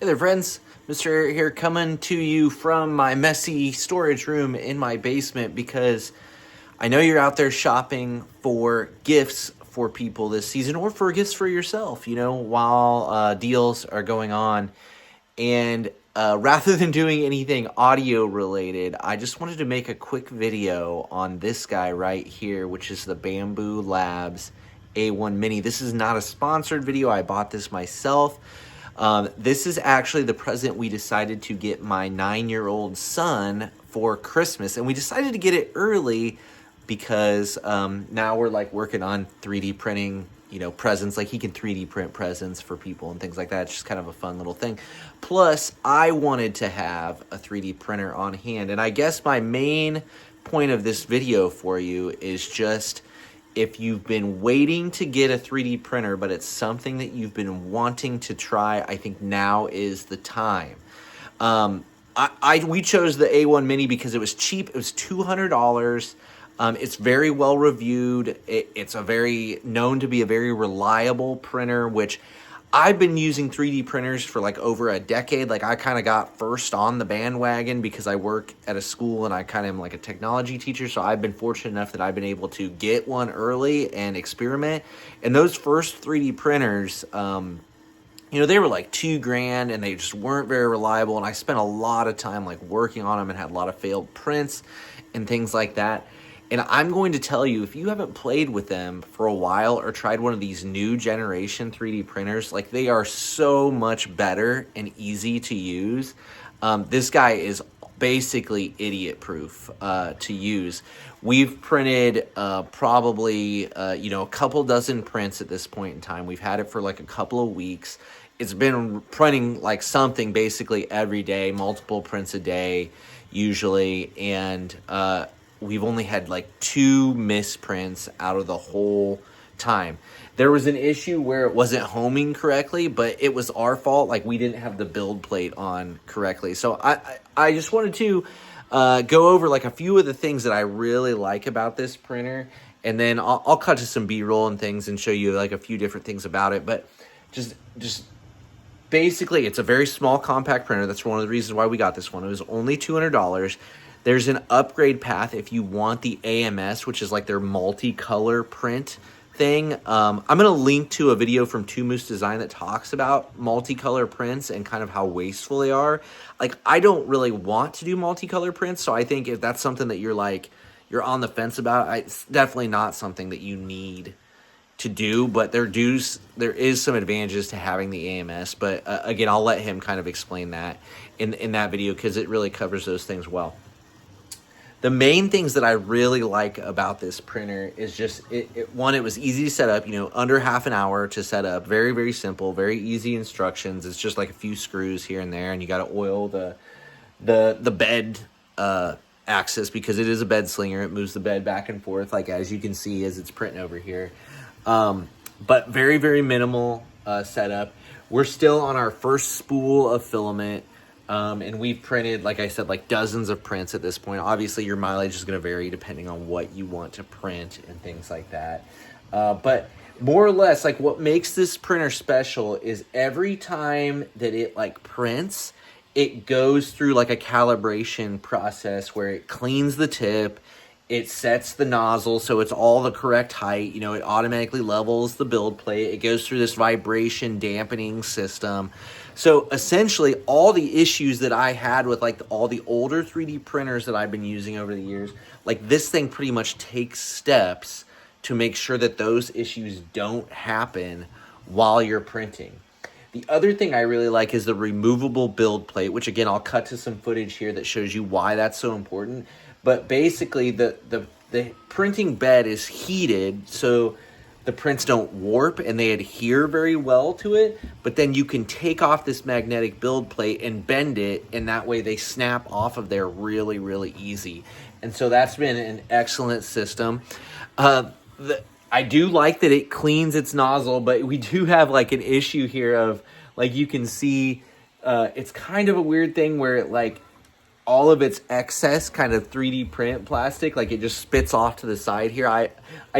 Hey there, friends. MrAyrit here, coming to you from my messy storage room in my basement because I know you're out there shopping for gifts for people this season or for gifts for yourself, while deals are going on. And rather than doing anything audio related, I just wanted to make a quick video on this guy right here, which is the Bambu Labs A1 Mini. This is not a sponsored video. I bought this myself. This is actually the present we decided to get my 9-year-old son for Christmas. And we decided to get it early because now we're like working on 3D printing, presents. Like he can 3D print presents for people and things like that. It's just kind of a fun little thing. Plus, I wanted to have a 3D printer on hand. And I guess my main point of this video for you is just, if you've been waiting to get a 3D printer, but it's something that you've been wanting to try, I think now is the time. We chose the A1 Mini because it was cheap. It was $200. It's very well reviewed. It's known to be a very reliable printer, which I've been using 3D printers for like over a decade. Like I kind of got first on the bandwagon because I work at a school and I kind of am like a technology teacher. So I've been fortunate enough that I've been able to get one early and experiment. And those first 3D printers, they were like $2,000 and they just weren't very reliable. And I spent a lot of time like working on them and had a lot of failed prints and things like that. And I'm going to tell you, if you haven't played with them for a while or tried one of these new generation 3D printers, like they are so much better and easy to use. This guy is basically idiot proof to use. We've printed probably, a couple dozen prints at this point in time. We've had it for like a couple of weeks. It's been printing like something basically every day, multiple prints a day usually. And, we've only had like 2 misprints out of the whole time. There was an issue where it wasn't homing correctly, but it was our fault. Like we didn't have the build plate on correctly. So I just wanted to go over like a few of the things that I really like about this printer. And then I'll cut to some B-roll and things and show you like a few different things about it. But just basically, it's a very small compact printer. That's one of the reasons why we got this one. It was only $200. There's an upgrade path if you want the AMS, which is like their multicolor print thing. I'm going to link to a video from Two Moose Design that talks about multicolor prints and kind of how wasteful they are. Like, I don't really want to do multicolor prints, so I think if that's something that you're on the fence about, it's definitely not something that you need to do, but there is some advantages to having the AMS. But again, I'll let him kind of explain that in that video because it really covers those things well. The main things that I really like about this printer is just, one, it was easy to set up, under half an hour to set up. Very, very simple, very easy instructions. It's just like a few screws here and there, and you got to oil the bed axis because it is a bed slinger. It moves the bed back and forth, like as you can see as it's printing over here. But very, very minimal setup. We're still on our first spool of filament. And we've printed, like I said, like dozens of prints at this point. Obviously, your mileage is going to vary depending on what you want to print and things like that. But more or less, like what makes this printer special is every time that it like prints, it goes through like a calibration process where it cleans the tip. It sets the nozzle so it's all the correct height. It automatically levels the build plate. It goes through this vibration dampening system. So essentially, all the issues that I had with like all the older 3D printers that I've been using over the years, like this thing pretty much takes steps to make sure that those issues don't happen while you're printing. The other thing I really like is the removable build plate, which again, I'll cut to some footage here that shows you why that's so important. But basically, the printing bed is heated, so the prints don't warp and they adhere very well to it. But then you can take off this magnetic build plate and bend it, and that way they snap off of there really, really easy. And so that's been an excellent system. I do like that it cleans its nozzle, but we do have like an issue here of, like you can see, it's kind of a weird thing where it like, all of its excess kind of 3D print plastic, like it just spits off to the side here. I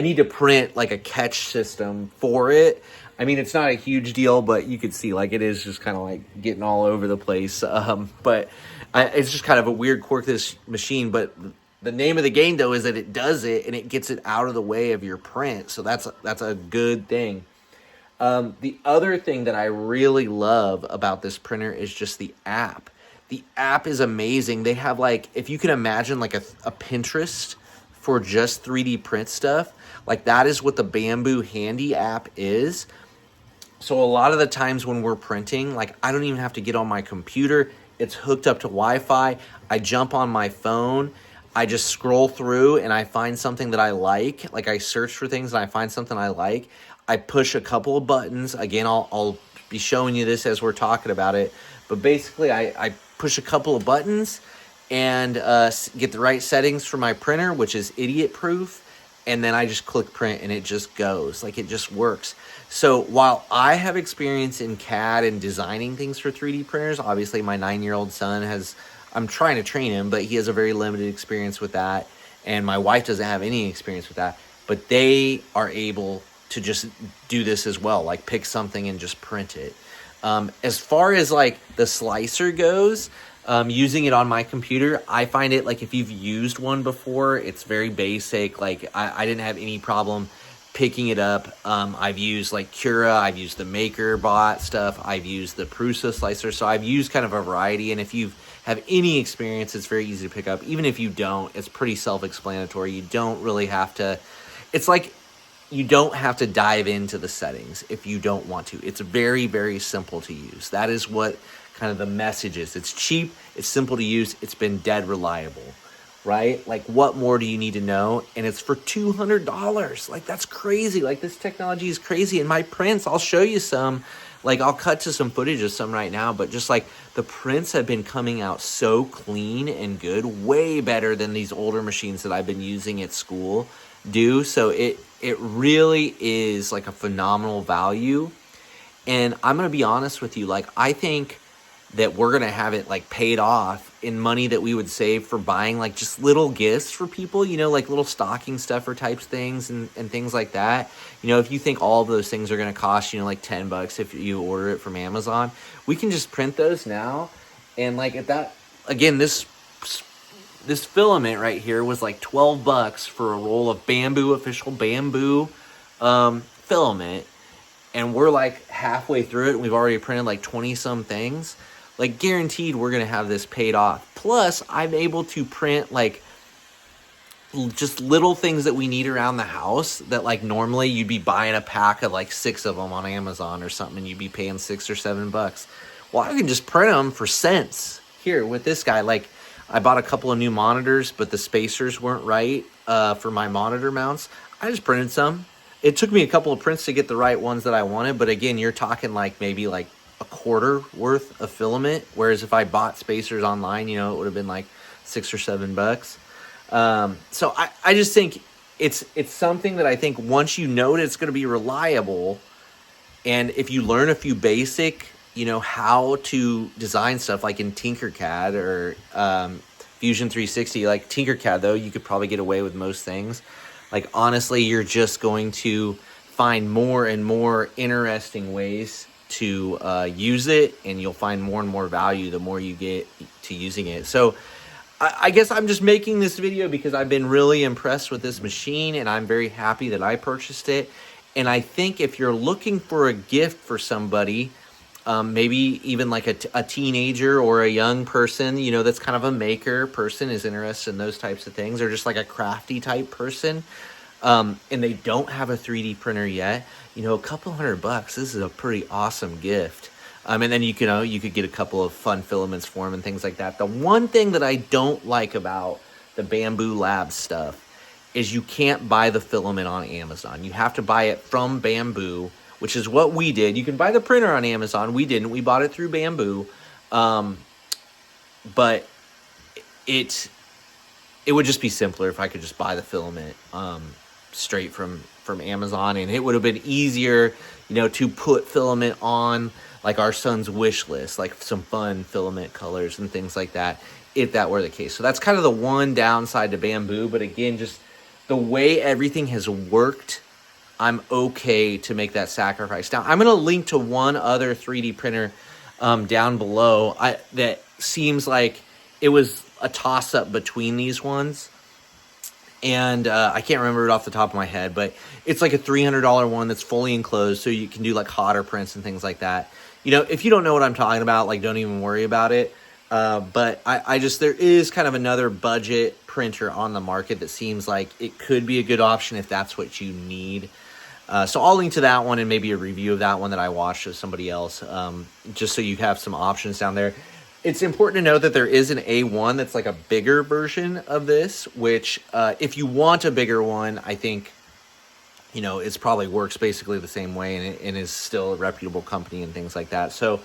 need to print like a catch system for it. I mean, it's not a huge deal, but you could see like it is just kind of like getting all over the place. It's just kind of a weird quirk of this machine. But the name of the game though is that it does it and it gets it out of the way of your print. So that's a good thing. The other thing that I really love about this printer is just the app. The app is amazing. They have like, if you can imagine like a Pinterest for just 3D print stuff, like that is what the Bambu Handy app is. So a lot of the times when we're printing, like I don't even have to get on my computer. It's hooked up to Wi-Fi. I jump on my phone. I just scroll through and I find something that I like. Like I search for things and I find something I like. I push a couple of buttons. Again, I'll be showing you this as we're talking about it. But basically, I push a couple of buttons and get the right settings for my printer, which is idiot-proof. And then I just click print and it just goes. Like it just works. So while I have experience in CAD and designing things for 3D printers, obviously my 9-year-old son I'm trying to train him, but he has a very limited experience with that. And my wife doesn't have any experience with that. But they are able to just do this as well, like pick something and just print it. As far as like the slicer goes, using it on my computer, I find it like if you've used one before, it's very basic. Like I didn't have any problem picking it up. I've used like Cura, I've used the MakerBot stuff, I've used the Prusa slicer. So I've used kind of a variety. And if you have any experience, it's very easy to pick up. Even if you don't, it's pretty self-explanatory. You don't really have to, it's like, you don't have to dive into the settings if you don't want to. It's very, very simple to use. That is what kind of the message is. It's cheap, it's simple to use, it's been dead reliable, right? Like what more do you need to know? And it's for $200. Like that's crazy. Like this technology is crazy. And my prints, I'll show you some. Like I'll cut to some footage of some right now, but just like the prints have been coming out so clean and good, way better than these older machines that I've been using at school do. So it really is like a phenomenal value. And I'm going to be honest with you, like I think that we're going to have it like paid off in money that we would save for buying like just little gifts for people, you know, like little stocking stuffer types things and things like that. You know, if you think all of those things are going to cost, you know, like $10 if you order it from Amazon, we can just print those now. And like at that, again, this filament right here was like $12 for a roll of Bambu, official Bambu filament. And we're like halfway through it and we've already printed like 20 some things. Like guaranteed we're going to have this paid off. Plus I'm able to print like just little things that we need around the house that like normally you'd be buying a pack of like 6 of them on Amazon or something and you'd be paying $6 or $7. Well, I can just print them for cents here with this guy. Like I bought a couple of new monitors, but the spacers weren't right for my monitor mounts. I just printed some. It took me a couple of prints to get the right ones that I wanted. But again, you're talking like maybe like a quarter worth of filament. Whereas if I bought spacers online, you know, it would have been like $6 or $7. So I just think it's something that I think once you know that it's going to be reliable, and if you learn a few basic, you know, how to design stuff like in Tinkercad or Fusion 360, like Tinkercad though, you could probably get away with most things. Like honestly, you're just going to find more and more interesting ways to use it, and you'll find more and more value the more you get to using it. So I guess I'm just making this video because I've been really impressed with this machine and I'm very happy that I purchased it. And I think if you're looking for a gift for somebody, maybe even like a teenager or a young person, you know, that's kind of a maker person, is interested in those types of things, or just like a crafty type person, and they don't have a 3D printer yet, you know, a couple $100, this is a pretty awesome gift. And then you could get a couple of fun filaments for them and things like that. The one thing that I don't like about the Bambu Labs stuff is you can't buy the filament on Amazon. You have to buy it from Bambu, which is what we did. You can buy the printer on Amazon. We didn't. We bought it through Bambu. But it would just be simpler if I could just buy the filament straight from Amazon, and it would have been easier, you know, to put filament on like our son's wish list, like some fun filament colors and things like that, if that were the case. So that's kind of the one downside to Bambu. But again, just the way everything has worked I'm okay to make that sacrifice. Now, I'm going to link to one other 3D printer down below that seems like it was a toss-up between these ones. And I can't remember it off the top of my head, but it's like a $300 one that's fully enclosed, so you can do like hotter prints and things like that. You know, if you don't know what I'm talking about, like, don't even worry about it. But I just, there is kind of another budget printer on the market that seems like it could be a good option if that's what you need. So I'll link to that one and maybe a review of that one that I watched of somebody else, just so you have some options down there. It's important to note that there is an A1 that's like a bigger version of this, which if you want a bigger one, I think, you know, it's probably works basically the same way and is still a reputable company and things like that. So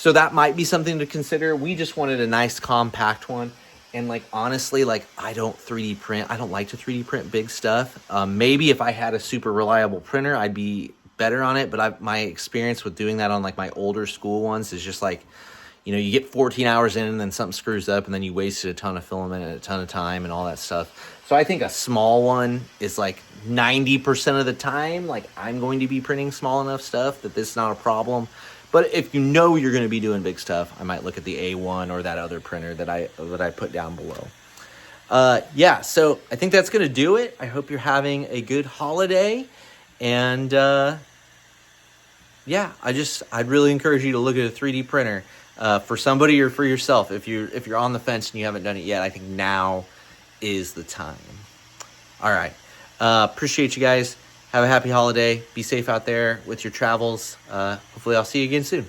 that might be something to consider. We just wanted a nice compact one. And like, honestly, like, I don't 3D print. I don't like to 3D print big stuff. Maybe if I had a super reliable printer, I'd be better on it. But my experience with doing that on like my older school ones is just like, you know, you get 14 hours in and then something screws up and then you wasted a ton of filament and a ton of time and all that stuff. So I think a small one is like 90% of the time, like, I'm going to be printing small enough stuff that this is not a problem. But if you know you're going to be doing big stuff, I might look at the A1 or that other printer that I put down below. Yeah, so I think that's going to do it. I hope you're having a good holiday. And yeah, I'd really encourage you to look at a 3D printer for somebody or for yourself. If you're on the fence and you haven't done it yet, I think now is the time. All right. Appreciate you guys. Have a happy holiday. Be safe out there with your travels. Hopefully I'll see you again soon.